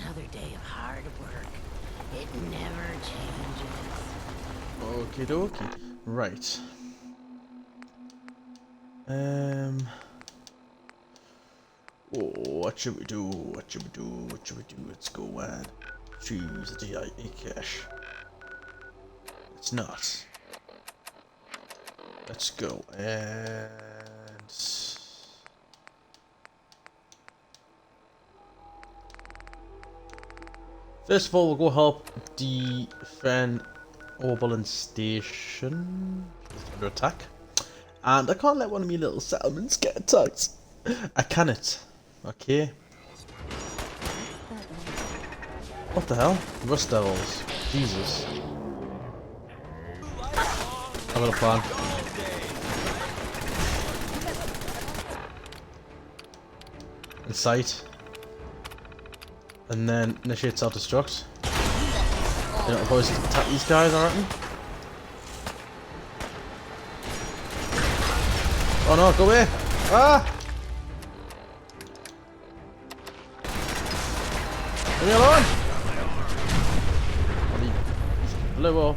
Another day of hard work. It never changes. Okie dokie. Right. Oh, what should we do? What should we do? What should we do? Let's go and choose a DIA cache. It's not. Let's go and first of all, we'll go help defend Oberlin Station. It's under attack. And I can't let one of my little settlements get attacked. I cannot. Okay. What the hell? Rust Devils. Jesus. I've got a plan. Incite. And then initiate self-destruct. You're not opposed to attack these guys, I reckon. Oh no, go away! Ah! Leave me alone! He blew up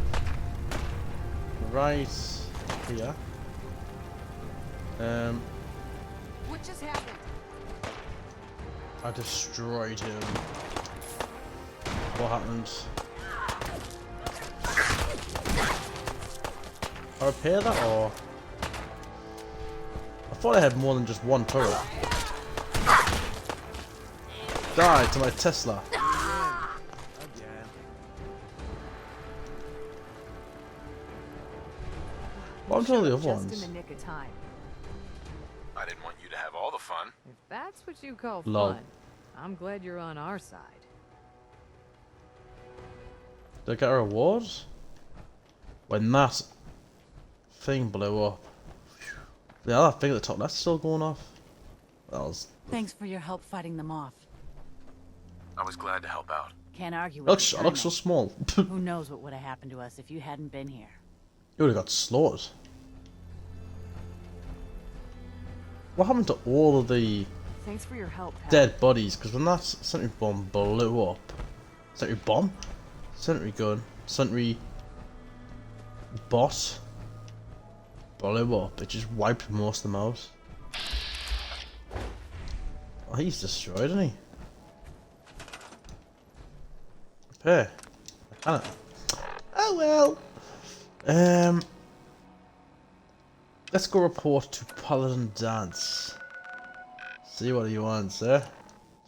right here. What just happened? I destroyed him. What happened? I repair that or? I thought I had more than just one turret. Die to my Tesla. What happened to all the other ones? Just in the nick of time. I didn't want you to have all the fun. If that's what you call Lol. fun, I'm glad you're on our side. Did I get a reward? When that thing blew up. Yeah, that thing at the top, that's still going off. That was... Thanks for your help fighting them off. I was glad to help out. Can't argue with It looks so small. Who knows what would have happened to us if you hadn't been here. You would have got slaughtered. What happened to all of the Thanks for your help, Pat. dead bodies? Because when that sentry bomb blew up... Sentry bomb? Sentry gun? Sentry... bot? Blew up. It just wiped most of them out. Oh, he's destroyed, isn't he? Repair. I can't. Oh well. Let's go report to Paladin Dance. See what he wants, eh?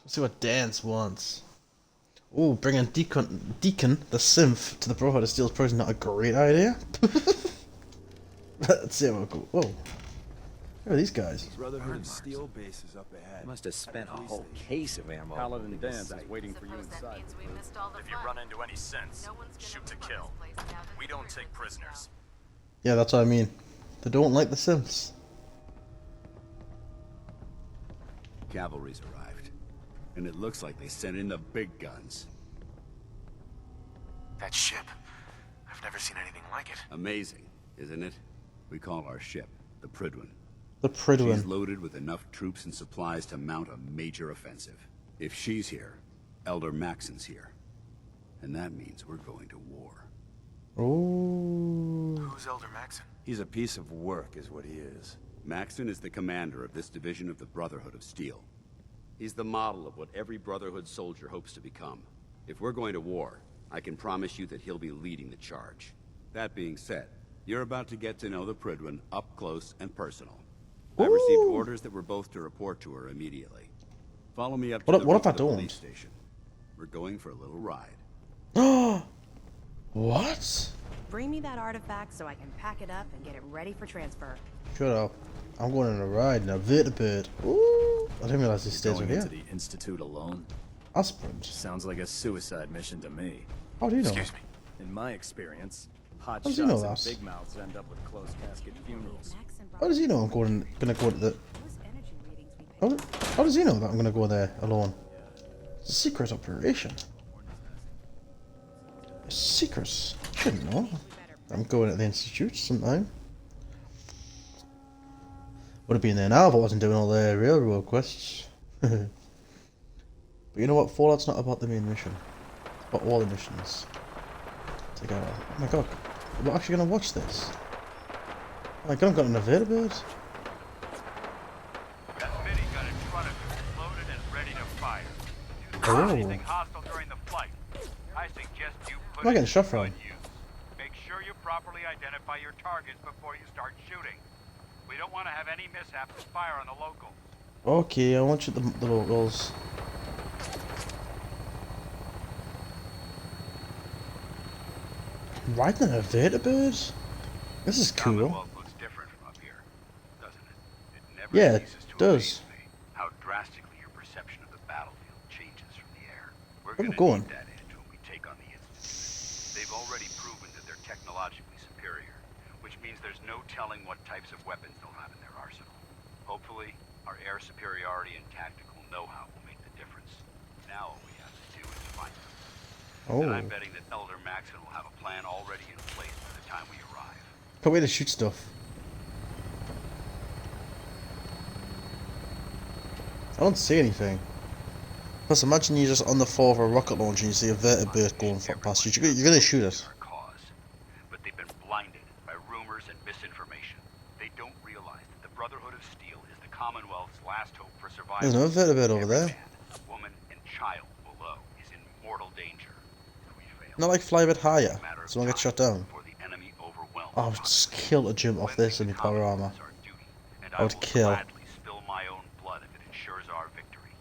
Let's see what Dance wants. Oh, bringing Deacon the Symph to the Brotherhood of Steel's prison, not a great idea. Let's see how we'll go. Whoa. Who are these guys? Brotherhood of Steel base is up ahead. Must have spent a whole case of ammo. Paladin Dance is waiting for you inside. If you run into any sense, shoot to kill. We don't take prisoners. Yeah, that's what I mean. They don't like the Simps. Cavalry's arrived, and it looks like they sent in the big guns. That ship. I've never seen anything like it. Amazing, isn't it? We call our ship the Prydwen. The She's Prydwen. loaded with enough troops and supplies to mount a major offensive. If she's here, Elder Maxson's here. And that means we're going to war. Oh. Who's Elder Maxson? He's a piece of work, is what he is. Maxson is the commander of this division of the Brotherhood of Steel. He's the model of what every Brotherhood soldier hopes to become. If we're going to war, I can promise you that he'll be leading the charge. That being said, you're about to get to know the Prydwen up close and personal. I received orders that we're both to report to her immediately. Follow me up to What the if roof I of the don't? police station. We're going for a little ride. What? Bring me that artifact so I can pack it up and get it ready for transfer. Shut up. I'm going on a ride in a vertibird. Ooh. I didn't realize he stays over Going here. into the Institute alone? Aspirant. Sounds like a suicide mission to me. How do you know? Excuse me. In my experience, hot How shots does he know and that? big mouths end up with closed casket funerals. How does he know I'm gonna go to the... How does he know that I'm gonna go there alone? It's a secret operation. A secret. Shouldn't know. I'm going at the Institute sometime. Would have been there now if I wasn't doing all the railroad quests. But you know what? Fallout's not about the main mission. It's about all the missions. Together. Oh my god. We're actually gonna watch this. Oh my god, I've got an invertebrate. That minigun in front of you is loaded and ready to fire. If you Oh. see anything hostile during the flight, I suggest you put I'm not getting it shot to from. good use. Make sure you properly identify your targets before you start shooting. We don't want to have any mishaps and fire on the locals. Okay, I want you to the locals. Riding an invertebrate? This is cool. Commonwealth looks different from up here, doesn't it? It never Yeah, it ceases to does. amaze me how drastically your perception of the battlefield changes from the air. We're Where going we going? to need that edge when we take on the Institute. They've already proven that they're technologically superior, which means there's no telling what types of weapons they'll have in their arsenal. Hopefully, our air superiority and tactical know-how will make the difference. Now all we have to do is find them. Oh. And I'm betting that Elder Maxson will have a plan already in place by the time we arrive. Put way to shoot stuff. I don't see anything. Plus, imagine you're just on the floor of a rocket launch and you see a vertebrate going past you. You're gonna shoot it. Our cause. But they've been blinded by rumors and misinformation. They don't realize that the Brotherhood of Steel is the Commonwealth's last hope for survival. There's another vertebrate over Every there. man, woman, and child below is in mortal danger. If we fail, Not like fly a bit higher, it's a matter of so I get time shot down. before the enemy overwhelms Oh, I would just kill to jump off this in my power armor. I would kill. Gladly spill my own blood if it ensures our victory.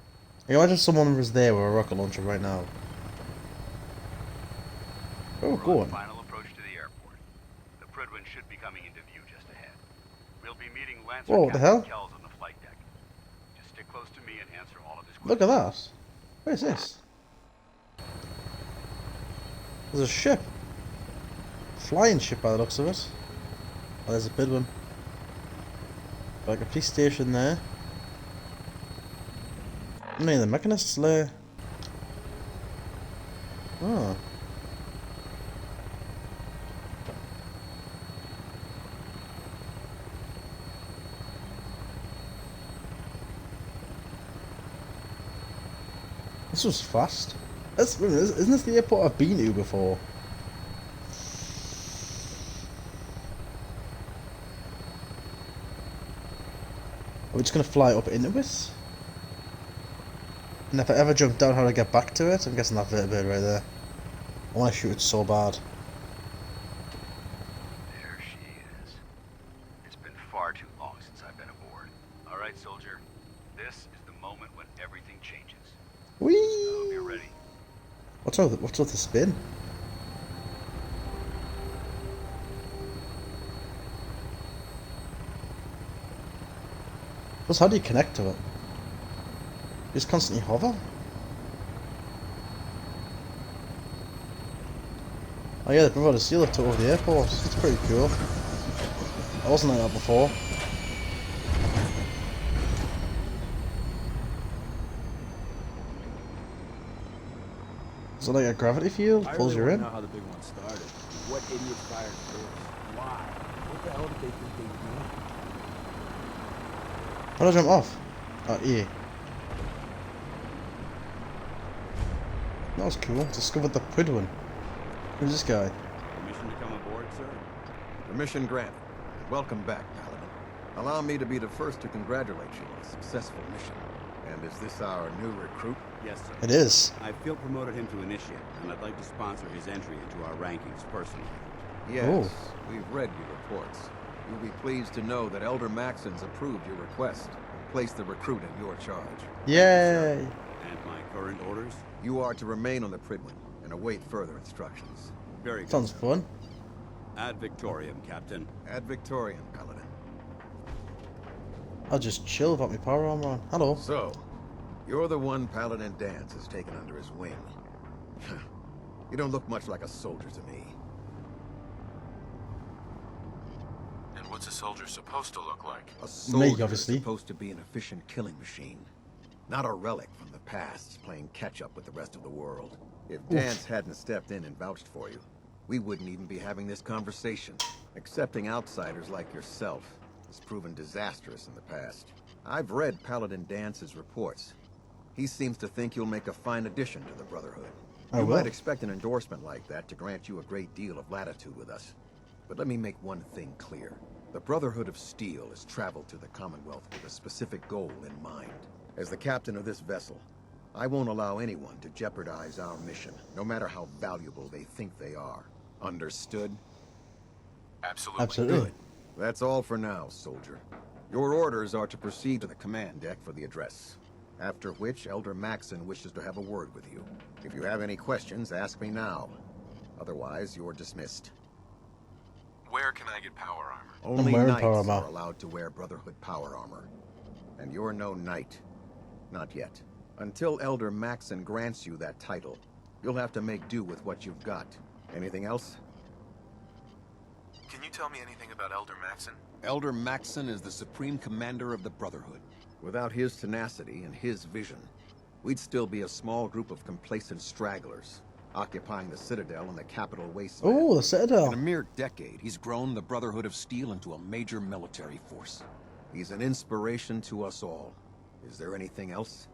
You imagine someone was there with a rocket launcher right now. Where are we We're on going? final approach to the airport. The Prydwen should be coming into view just ahead. We'll be meeting Lancer Whoa, what the Captain hell? Kells on the flight deck. Just stick close to me and answer all of his Look questions. at that. What is this? There's a ship. Flying ship by the looks of it. Oh, there's a big one. Like a police station there. I mean, the mechanist's lair. Oh. This was fast. Isn't this the airport I've been to before? Are we just gonna fly up into it? And if I ever jump down, how do I get back to it? I'm guessing that vertebrate right there. I want to shoot it so bad. There she is. It's been far too long since I've been aboard. All right, soldier. This is the moment when everything changes. I hope Whee! you're ready. What's with the spin? Plus, how do you connect to it? You just constantly hover? Oh yeah, they provided a seal tour of the airport. It's pretty cool. I wasn't like that before. Is it like a gravity field? Pulls you in? know how the big one started. What idiots fired first? Why? What the hell did they think they were doing? How do I jump off? Oh, E. That was cool. Discovered the Prydwen. Who's this guy? Permission to come aboard, sir? Permission granted. Welcome back, Paladin. Allow me to be the first to congratulate you on a successful mission. And is this our new recruit? Yes, sir. It is. I field promoted him to initiate, and I'd like to sponsor his entry into our rankings personally. Yes, we've read your reports. You'll be pleased to know that Elder Maxson's approved your request and placed the recruit in your charge. Yay! And my current orders? You are to remain on the Prydwen and await further instructions. Very good. Sounds sir. fun. Ad Victoriam, Captain. Ad Victoriam, Paladin. I'll just chill without my power armor on. Hello. So, you're the one Paladin Dance has taken under his wing. You don't look much like a soldier to me. And what's a soldier supposed to look like? A soldier obviously. is supposed to be an efficient killing machine. Not a relic from the past playing catch-up with the rest of the world. If Dance hadn't stepped in and vouched for you, we wouldn't even be having this conversation. Accepting outsiders like yourself has proven disastrous in the past. I've read Paladin Dance's reports. He seems to think you'll make a fine addition to the Brotherhood. I You will. might expect an endorsement like that to grant you a great deal of latitude with us. But let me make one thing clear. The Brotherhood of Steel has traveled to the Commonwealth with a specific goal in mind. As the captain of this vessel, I won't allow anyone to jeopardize our mission, no matter how valuable they think they are. Understood? Absolutely. Absolutely. Good. That's all for now, soldier. Your orders are to proceed to the command deck for the address. After which, Elder Maxson wishes to have a word with you. If you have any questions, ask me now. Otherwise, you're dismissed. Where can I get power armor? Only wearing knights power are armor. allowed to wear Brotherhood power armor. And you're no knight. Not yet. Until Elder Maxson grants you that title, you'll have to make do with what you've got. Anything else? Can you tell me anything about Elder Maxson? Elder Maxson is the supreme commander of the Brotherhood. Without his tenacity and his vision, we'd still be a small group of complacent stragglers, occupying the Citadel and the capital wasteland. Oh, the Citadel. In a mere decade, he's grown the Brotherhood of Steel into a major military force. He's an inspiration to us all. Is there anything else?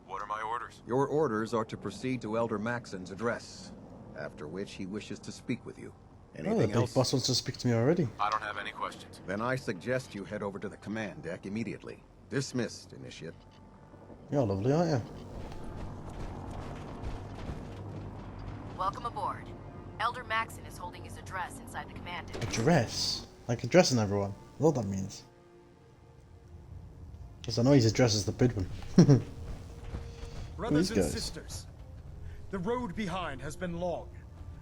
What are my orders? Your orders are to proceed to Elder Maxson's address, after which he wishes to speak with you. Oh, the Anything big else? boss wants to speak to me already. I don't have any questions. Then I suggest you head over to the command deck immediately. Dismissed, Initiate. You're lovely, aren't you? Welcome aboard. Elder Maxson is holding his address inside the command deck. Address? Like addressing everyone. That's what that means. Because I know his address is the Prydwen. Brothers These and guys. sisters, the road behind has been long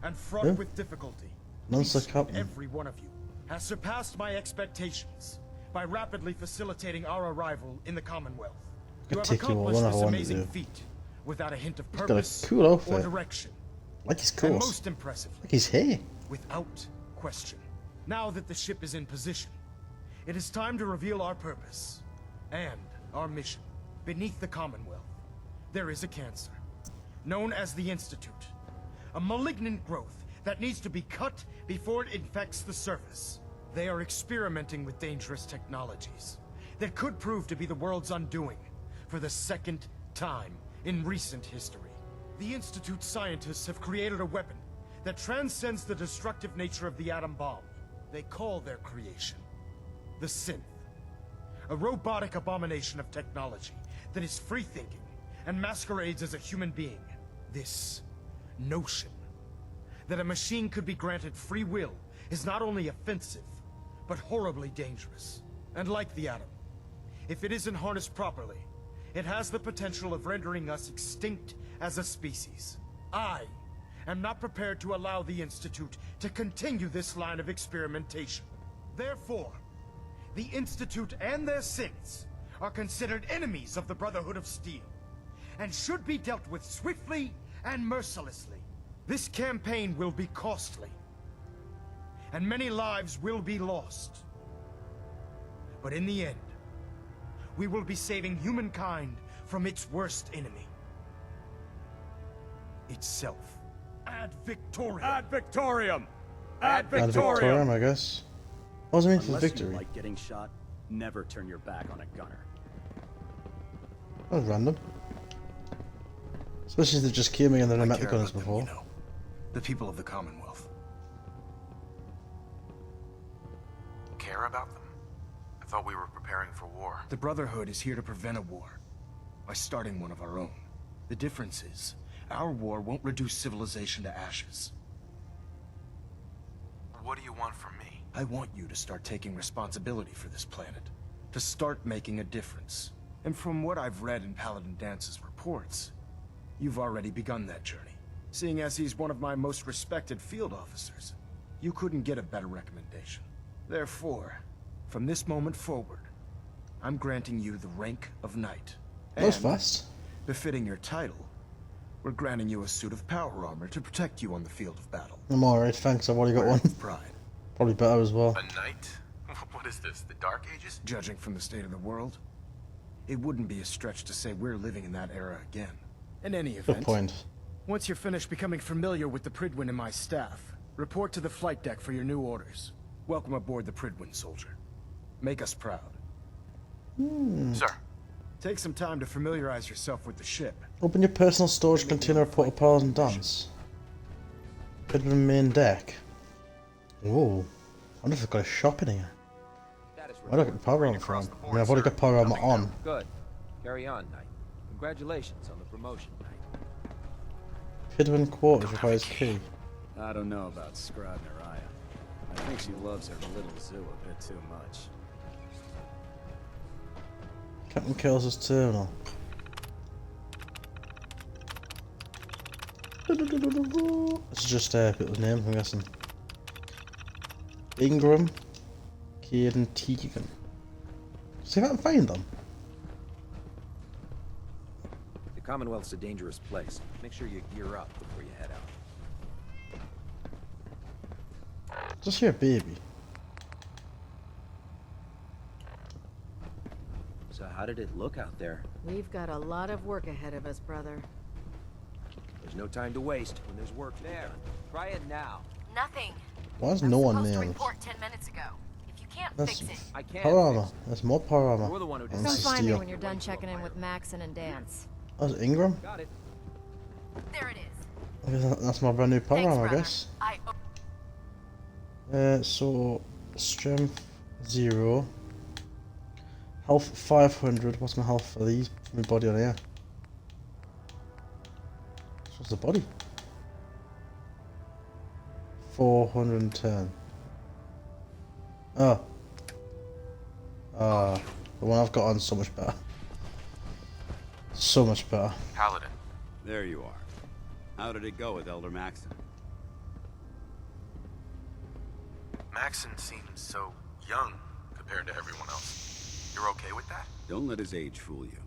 and fraught Yeah. with difficulty. Non's the Each and captain. every one of you has surpassed my expectations by rapidly facilitating our arrival in the Commonwealth. You have Particular one accomplished I this wanted amazing to do. feat without a hint of He's got a purpose cool or outfit. direction. Like his And course. most impressively, Like his hair. without question. Now that the ship is in position, it is time to reveal our purpose and our mission. Beneath the Commonwealth, there is a cancer, known as the Institute. A malignant growth that needs to be cut before it infects the surface. They are experimenting with dangerous technologies that could prove to be the world's undoing for the second time in recent history. The Institute scientists have created a weapon that transcends the destructive nature of the atom bomb. They call their creation the Synth. A robotic abomination of technology that is free-thinking and masquerades as a human being. This notion that a machine could be granted free will is not only offensive, but horribly dangerous. And like the atom, if it isn't harnessed properly, it has the potential of rendering us extinct as a species. I am not prepared to allow the Institute to continue this line of experimentation. Therefore, the Institute and their synths are considered enemies of the Brotherhood of Steel, and should be dealt with swiftly and mercilessly. This campaign will be costly, and many lives will be lost. But in the end, we will be saving humankind from its worst enemy. Itself. Ad Victoriam! Ad Victoriam! Ad Ad Victoriam, I guess. What does it mean for Unless victory? you like getting shot, never turn your back on a gunner. That was random. Especially if they just came and then I met the care gunners about them, before. you know. The people of the Commonwealth. Care about them? I thought we were preparing for war. The Brotherhood is here to prevent a war by starting one of our own. The difference is, our war won't reduce civilization to ashes. What do you want from me? I want you to start taking responsibility for this planet. To start making a difference. And from what I've read in Paladin Dance's reports, you've already begun that journey. Seeing as he's one of my most respected field officers, you couldn't get a better recommendation. Therefore, from this moment forward, I'm granting you the rank of Knight. That was And, fast. befitting your title, we're granting you a suit of power armor to protect you on the field of battle. I'm alright, thanks. I've already got one. With pride. Probably better as well. A knight? What is this, the Dark Ages? Judging from the state of the world, it wouldn't be a stretch to say we're living in that era again. In any Good event, point. once you're finished becoming familiar with the Prydwen and my staff, report to the flight deck for your new orders. Welcome aboard the Prydwen, soldier. Make us proud. Sir. Take some time to familiarize yourself with the ship. Open your personal storage container, report a Paladin dance. Prydwen main deck. Whoa. I wonder if they've got a shop in here. Where do I get the power armor from? I mean, I've already got power armor on. Good. Carry on, Knight. Congratulations on the promotion, Knight. Prydwen quarters requires key. I don't know about Scrod Naraya. I think she loves her little zoo a bit too much. Captain Kells' terminal. This is just people's names, I'm guessing. Ingram, Caden, Tegan. See if I can find them. The Commonwealth's a dangerous place. Make sure you gear up before you head out. Just hear a baby. So how did it look out there? We've got a lot of work ahead of us, brother. There's no time to waste when there's work to be done. Try it now. Nothing. Why is no one Supposed to named? report 10 minutes ago. If you can't That's fix it, I can't. power armor. There's more power armor. You're the one who And Come this is find me steel. when you're done checking in with Maxson and Dance. Oh, is it Ingram? Got it. there it is. That's my brand new power Thanks, armor, I brother. guess. So strength 0, health 500. What's my health for these? My body on here. What's the body? 410. Oh. The one I've got on so much better. So much better. Paladin. There you are. How did it go with Elder Maxson? Maxson seems so young compared to everyone else. You're okay with that? Don't let his age fool you.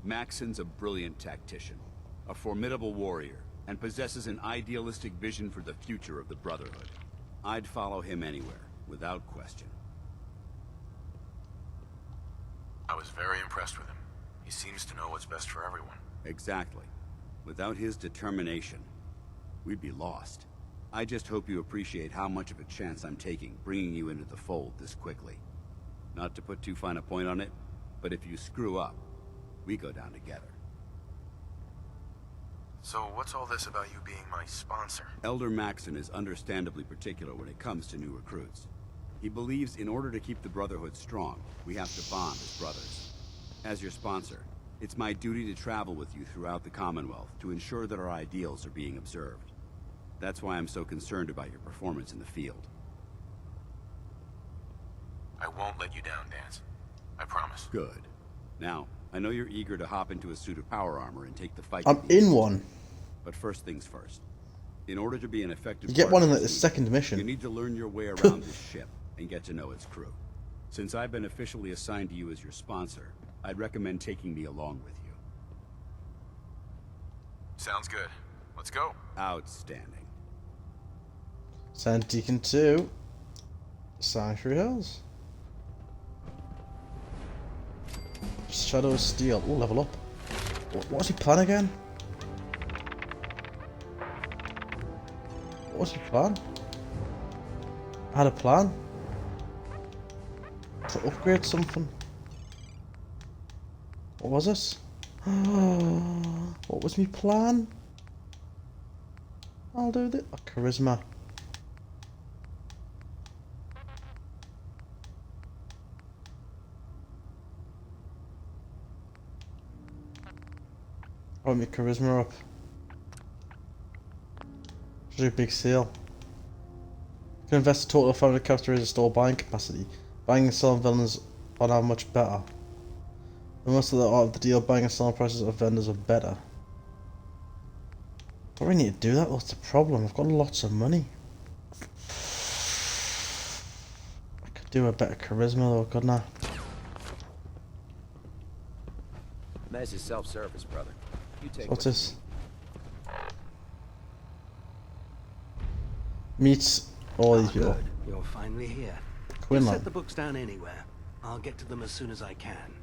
Maxson's a brilliant tactician, a formidable warrior, and possesses an idealistic vision for the future of the Brotherhood. I'd follow him anywhere, without question. I was very impressed with him. He seems to know what's best for everyone. Exactly. Without his determination, we'd be lost. I just hope you appreciate how much of a chance I'm taking bringing you into the fold this quickly. Not to put too fine a point on it, but if you screw up, we go down together. So what's all this about you being my sponsor? Elder Maxson is understandably particular when it comes to new recruits. He believes in order to keep the Brotherhood strong, we have to bond as brothers. As your sponsor, it's my duty to travel with you throughout the Commonwealth to ensure that our ideals are being observed. That's why I'm so concerned about your performance in the field. I won't let you down, Dance. I promise. Good. Now, I know you're eager to hop into a suit of power armor and take the fight. I'm in one. But first things first. In order to be an effective You get one in partner the to me, second mission. You need to learn your way around this ship and get to know its crew. Since I've been officially assigned to you as your sponsor, I'd recommend taking me along with you. Sounds good. Let's go. Outstanding. Sand Deacon 2. Sanctuary Hills. Shadow of Steel. Oh, level up. What's your plan again? What's your plan? I had a plan. To upgrade something. What was this? What was my plan? I'll do this. Oh, charisma. I want my charisma up. Should do a big sale. You can invest a total of 500 caps to raise a store buying capacity. Buying and selling villains are now much better. The most of the art of the deal, buying and selling prices of vendors are better. I don't really need to do that, what's the problem? I've got lots of money. I could do a better charisma though, couldn't I? Mez is self-service, brother. You take What's this? Meets all these people. Good. You're finally here. Quinlan. Set the books down anywhere. I'll get to them as soon as I can.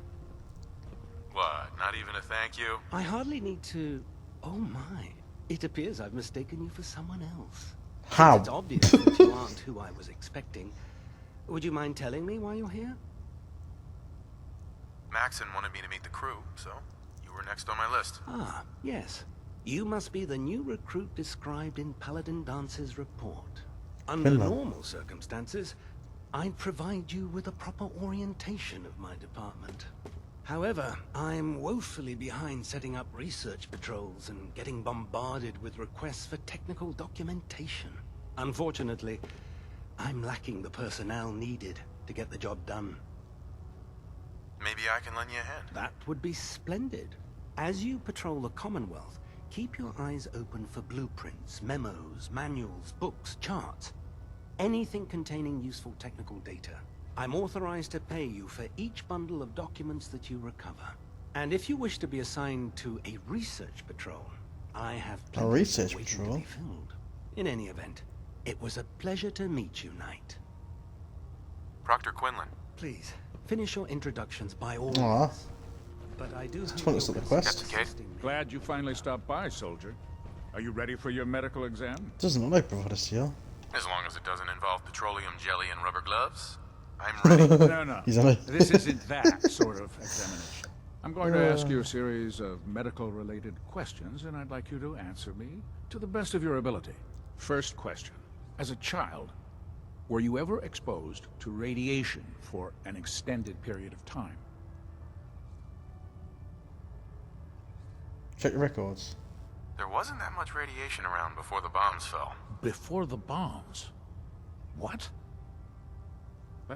What? Not even a thank you? I hardly need to... Oh my. It appears I've mistaken you for someone else. How? It's obvious that you aren't who I was expecting. Would you mind telling me why you're here? Maxson wanted me to meet the crew, so you were next on my list. Ah, yes. You must be the new recruit described in Paladin Dance's report. Under normal circumstances, I'd provide you with a proper orientation of my department. However, I'm woefully behind setting up research patrols and getting bombarded with requests for technical documentation. Unfortunately, I'm lacking the personnel needed to get the job done. Maybe I can lend you a hand. That would be splendid. As you patrol the Commonwealth, keep your eyes open for blueprints, memos, manuals, books, charts. Anything containing useful technical data. I'm authorized to pay you for each bundle of documents that you recover. And if you wish to be assigned to a research patrol, I have plenty A research waiting patrol? to be filled. In any event, it was a pleasure to meet you, Knight. Proctor Quinlan. Please, finish your introductions by all Aw. means. But I do Let's hope try this you'll at the quest. consider assisting me. Glad you finally stopped by, soldier. Are you ready for your medical exam? Doesn't look like Brotherhood of Steel. As long as it doesn't involve petroleum jelly and rubber gloves, I'm ready. No. He's on it. This isn't that sort of examination. I'm going to ask you a series of medical-related questions, and I'd like you to answer me to the best of your ability. First question. As a child, were you ever exposed to radiation for an extended period of time? Check your records. There wasn't that much radiation around before the bombs fell. Before the bombs? What?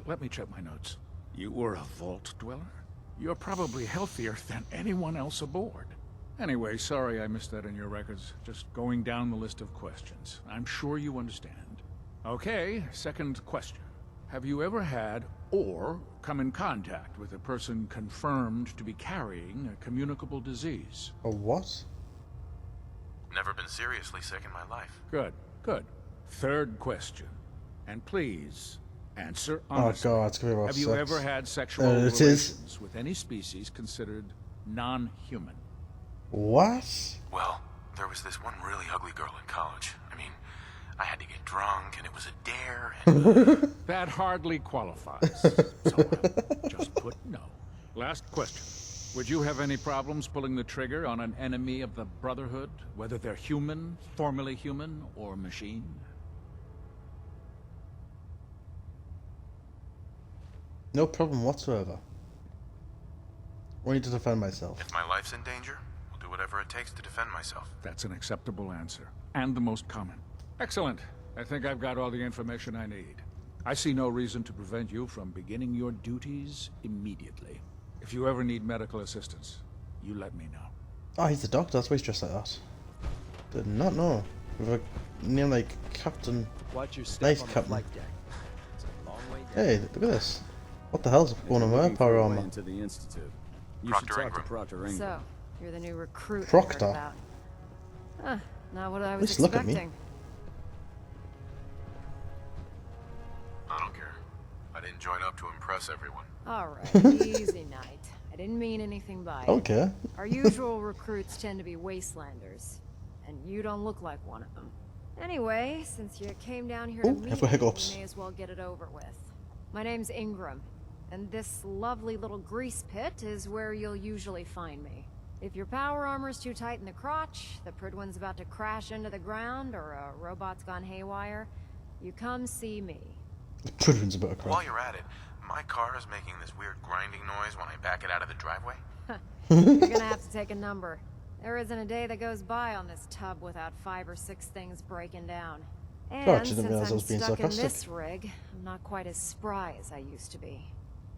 Let me check my notes. You were a vault dweller? You're probably healthier than anyone else aboard. Anyway, sorry I missed that in your records. Just going down the list of questions. I'm sure you understand. Okay, second question. Have you ever had or come in contact with a person confirmed to be carrying a communicable disease? A what? Never been seriously sick in my life. Good, good. Third question. And please, answer Oh honestly. god, it's gonna be about Have you sex. ever had sexual It relations is. with any species considered non-human? What? Well, there was this one really ugly girl in college. I mean, I had to get drunk, and it was a dare, and... That hardly qualifies. So I'll just put no. Last question. Would you have any problems pulling the trigger on an enemy of the Brotherhood, whether they're human, formerly human, or machine? No problem whatsoever. I need to defend myself. If my life's in danger, I'll do whatever it takes to defend myself. That's an acceptable answer, and the most common. Excellent. I think I've got all the information I need. I see no reason to prevent you from beginning your duties immediately. If you ever need medical assistance, you let me know. Oh, he's the doctor, that's why he's dressed like that. Did not know. With a name like Captain... Watch your step Nice on the Captain. flight deck. It's a long way down. Hey, look at this. What the hell's going on there? Power armor. Into the Institute. You Proctor should talk Ingram. to Proctor Ingram. So, you're the new recruit I Proctor. heard about. Huh, not what I was Just look at me. expecting. I don't care. I didn't join up to impress everyone. Alright, easy night. I didn't mean anything by it. Okay. Our usual recruits tend to be wastelanders, and you don't look like one of them. Anyway, since you came down here to Ooh, meet have the me, hiccups. you may as well get it over with. My name's Ingram, and this lovely little grease pit is where you'll usually find me. If your power armor's too tight in the crotch, the Prydwen's about to crash into the ground, or a robot's gone haywire, you come see me. The Prydwen's a bit of While crap. you're at it, my car is making this weird grinding noise when I back it out of the driveway. You're gonna have to take a number. There isn't a day that goes by on this tub without 5 or 6 things breaking down. And God, you since didn't realize I I'm was being stuck in sarcastic. this rig, I'm not quite as spry as I used to be.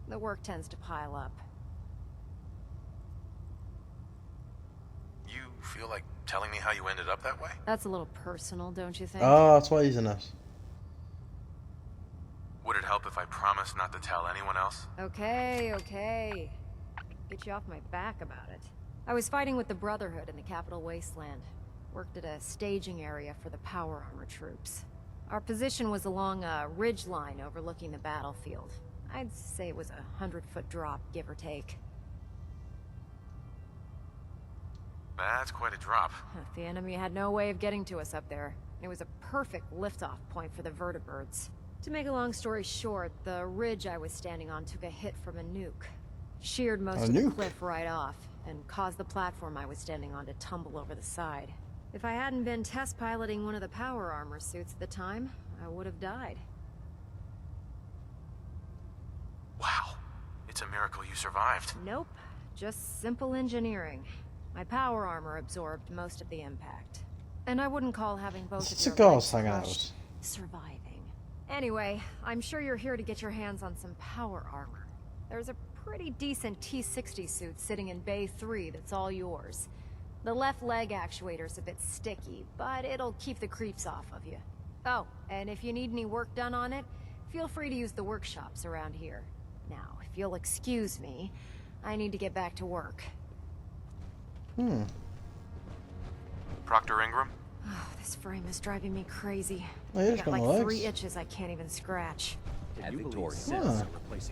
The work tends to pile up. You feel like telling me how you ended up that way? That's a little personal, don't you think? Ah, that's why he's in it. Would it help if I promised not to tell anyone else? Okay, okay. Get you off my back about it. I was fighting with the Brotherhood in the Capital Wasteland. Worked at a staging area for the power armor troops. Our position was along a ridge line overlooking the battlefield. I'd say it was a 100-foot drop, give or take. That's quite a drop. The enemy had no way of getting to us up there. It was a perfect liftoff point for the vertibirds. To make a long story short, the ridge I was standing on took a hit from a nuke. Sheared most A of the nuke. cliff right off, and caused the platform I was standing on to tumble over the side. If I hadn't been test piloting one of the power armor suits at the time, I would have died. Wow. It's a miracle you survived. Nope. Just simple engineering. My power armor absorbed most of the impact. And I wouldn't call having both of your Cigars legs hanging crushed surviving. Anyway, I'm sure you're here to get your hands on some power armor. There's a pretty decent T-60 suit sitting in Bay 3 that's all yours. The left leg actuator's a bit sticky, but it'll keep the creeps off of you. Oh, and if you need any work done on it, feel free to use the workshops around here. Now, if you'll excuse me, I need to get back to work. Proctor Ingram? Oh, this frame is driving me crazy. Oh, yeah, I it's got got like my 3 legs. itches I can't even scratch. Ah,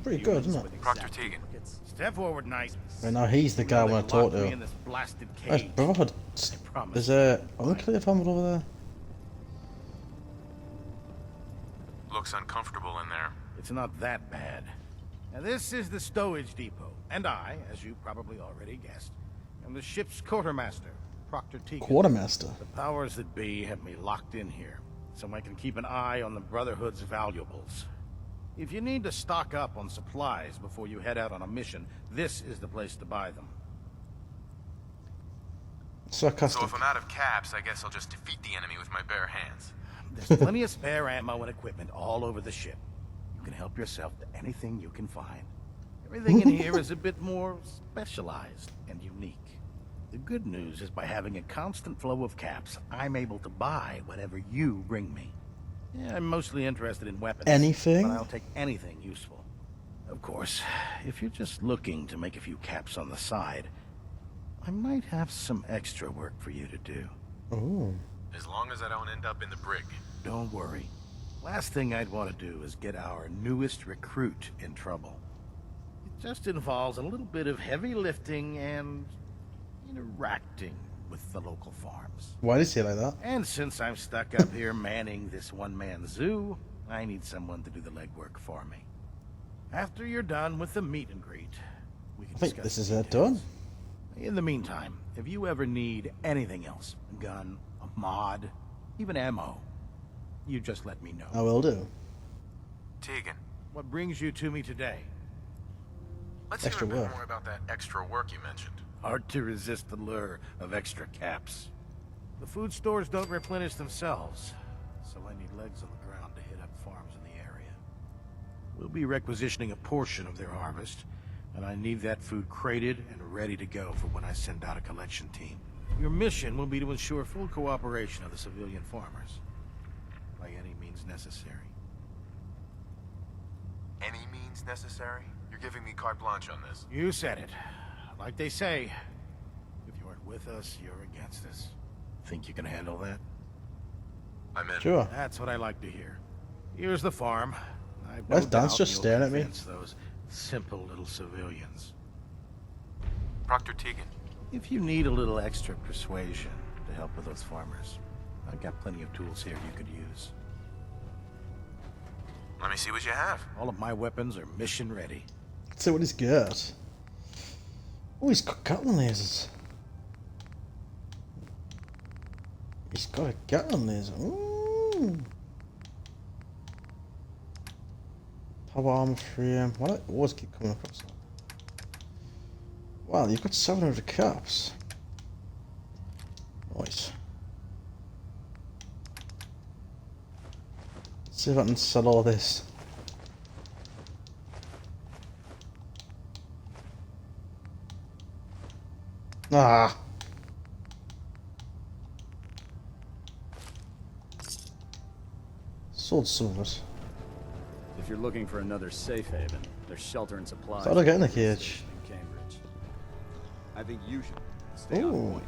pretty good, isn't it? Proctor Tegan. Step forward, Knight. Right now, he's the guy I want to talk Lock me to. in this blasted Where's cage. Brotherhood? promise. There's a unclear family over there. Looks uncomfortable in there. It's not that bad. Now, this is the stowage depot, and I, as you probably already guessed, am the ship's quartermaster, Proctor Tegan. Quartermaster. The powers that be have me locked in here, so I can keep an eye on the Brotherhood's valuables. If you need to stock up on supplies before you head out on a mission, this is the place to buy them. Sarcastic. So if I'm out of caps, I guess I'll just defeat the enemy with my bare hands. There's plenty of spare ammo and equipment all over the ship. You can help yourself to anything you can find. Everything in here is a bit more specialized and unique. The good news is by having a constant flow of caps, I'm able to buy whatever you bring me. Yeah, I'm mostly interested in weapons. Anything? But I'll take anything useful. Of course, if you're just looking to make a few caps on the side, I might have some extra work for you to do. Ooh. As long as I don't end up in the brig. Don't worry. Last thing I'd want to do is get our newest recruit in trouble. It just involves a little bit of heavy lifting and interacting with the local farms. Why did he say it like that? And since I'm stuck up here manning this one-man zoo, I need someone to do the legwork for me. After you're done with the meet and greet, we can I think discuss this the is it details. done. In the meantime, if you ever need anything else, a gun, a mod, even ammo, you just let me know. I will do. Tegan, What brings you to me today? let's Extra hear a bit work. more about that extra work you mentioned. Hard to resist the lure of extra caps. The food stores don't replenish themselves, so I need legs on the ground to hit up farms in the area. We'll be requisitioning a portion of their harvest, and I need that food crated and ready to go for when I send out a collection team. Your mission will be to ensure full cooperation of the civilian farmers, by any means necessary. Any means necessary? You're giving me carte blanche on this. You said it. Like they say, if you aren't with us, you're against us. Think you can handle that? I'm in. Sure. That's what I like to hear. Here's the farm. I've Why is no Dan's doubt just you'll staring at me? convince those simple little civilians. Proctor Tegan. If you need a little extra persuasion to help with those farmers, I've got plenty of tools here you could use. Let me see what you have. All of my weapons are mission ready. Let's see what he's got. Oh, he's got Gatling lasers. He's got a Gatling laser. Ooh. Power armor frame. Why do I always keep coming across that? Wow, you've got 700 caps. Nice. Let's see if I can sell all this. Ah. Sold some of it. If you're looking for another safe haven, there's shelter and supplies. So how do I get in the cage? in Cambridge. I think you should stay on Ooh. point.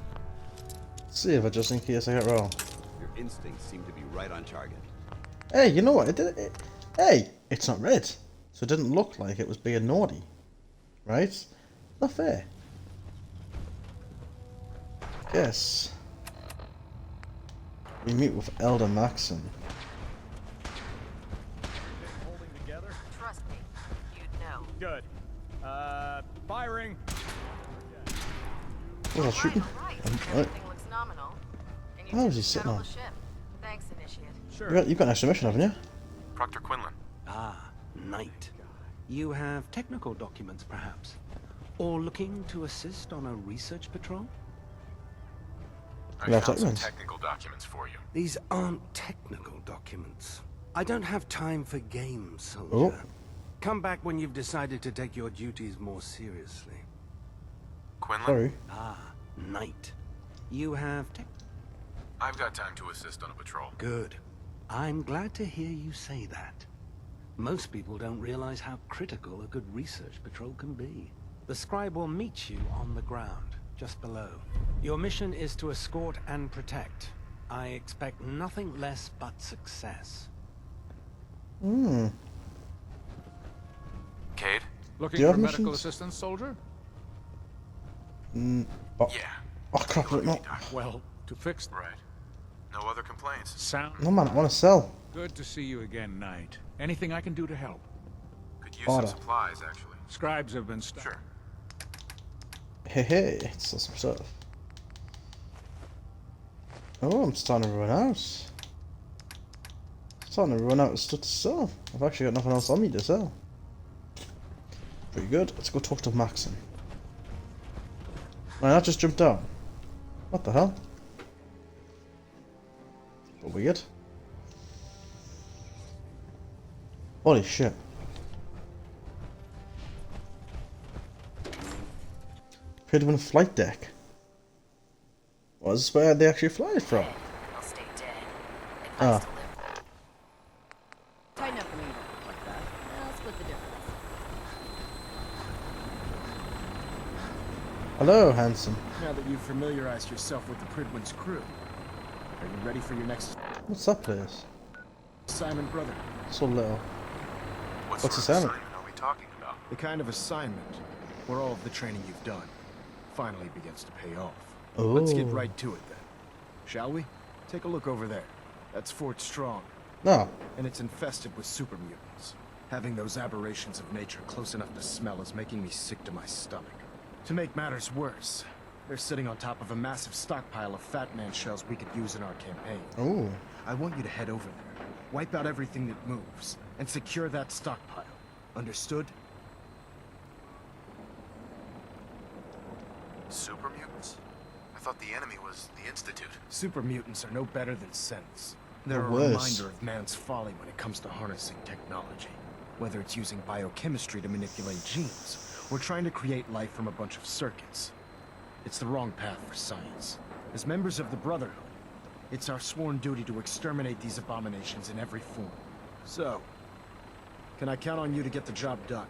See if I just in case I get wrong. Your instincts seem to be right on target. Hey, you know what? Hey, it's not red, so it didn't look like it was being naughty, right? Not fair. Yes. We meet with Elder Maxson. Holding together? Trust me, you'd know. Good. Firing. Was I shooting? Everything looks nominal. And you How is two he sitting settle on? the ship. Thanks, Initiate. Sure. You've got an extra mission, haven't you? Proctor Quinlan. Ah, Knight. You have technical documents, perhaps? Or looking to assist on a research patrol? I You have found some documents? technical documents for you. These aren't technical documents. I don't have time for games, soldier. Oh. Come back when you've decided to take your duties more seriously. Quinlan? Sorry. Ah, Knight. You have tech... I've got time to assist on a patrol. Good. I'm glad to hear you say that. Most people don't realize how critical a good research patrol can be. The scribe will meet you on the ground, just below. Your mission is to escort and protect. I expect nothing less but success. Hmm. Cade? Looking Do you for have medical missions? assistance, soldier? Oh. Yeah. Oh crap! Look at No. me, Doc. Well, to fix... Right. No other complaints. Sound... No man, I want to sell. Good to see you again, Knight. Anything I can do to help? Could use Order. some supplies, actually. Scribes have been stuck. Sure. Hey, hey, it's some stuff. Oh, I'm starting to run out. Starting to run out of stuff to sell. I've actually got nothing else on me to sell. Pretty good. Let's go talk to Maxson. Man, that just jumped out. What the hell? Weird. Holy shit. Prydwen flight deck. What is this where they actually fly from? I'll stay dead. Ah. Advice to live. Tighten up a meter like that. I'll split the difference. Hello, handsome. Now that you've familiarized yourself with the Prydwen's crew, are you ready for your next What's that place? assignment, brother? So little. What What's sort of assignment? assignment are we talking about? The kind of assignment where all of the training you've done finally begins to pay off. Let's get Oh. right to it then. Shall we? Take a look over there. That's Fort Strong, No. and it's infested with super mutants. Having those aberrations of nature close enough to smell is making me sick to my stomach. To make matters worse, they're sitting on top of a massive stockpile of Fat Man shells we could use in our campaign. Oh. I want you to head over there, wipe out everything that moves, and secure that stockpile. Understood? Super mutants? I thought the enemy was the Institute. Super mutants are no better than synths. They're Or a worse. reminder of man's folly when it comes to harnessing technology. Whether it's using biochemistry to manipulate genes, or trying to create life from a bunch of circuits. It's the wrong path for science. As members of the Brotherhood, it's our sworn duty to exterminate these abominations in every form. So, can I count on you to get the job done?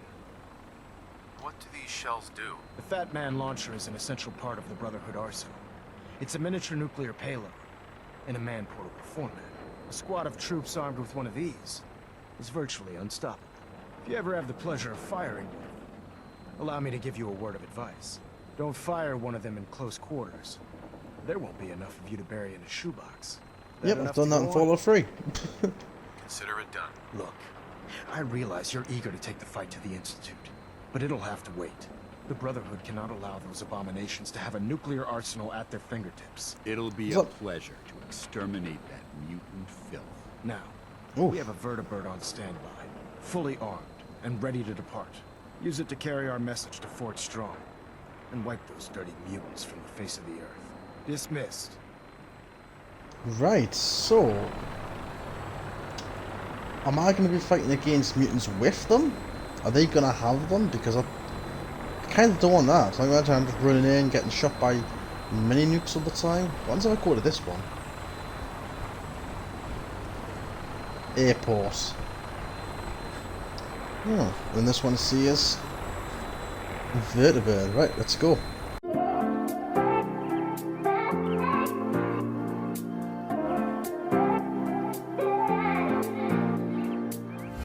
What do these shells do? The Fat Man launcher is an essential part of the Brotherhood arsenal. It's a miniature nuclear payload, in a man-portable format. A squad of troops armed with one of these is virtually unstoppable. If you ever have the pleasure of firing one, allow me to give you a word of advice. Don't fire one of them in close quarters. There won't be enough of you to bury in a shoebox. That Yep, I've enough done to that go in on? Fallout 3. Consider it done. Look, I realize you're eager to take the fight to the Institute, but it'll have to wait. The Brotherhood cannot allow those abominations to have a nuclear arsenal at their fingertips. It'll be a pleasure to exterminate that mutant filth. Now, Oof. we have a vertibird on standby, fully armed and ready to depart. Use it to carry our message to Fort Strong, and wipe those dirty mutants from the face of the earth. Dismissed. Right, so... Am I going to be fighting against mutants with them? Are they going to have them? Because I kind of don't want that. I imagine I'm just running in, getting shot by mini nukes all the time. Once I go to this one. Airport. And this one sees vertibird. Right, let's go.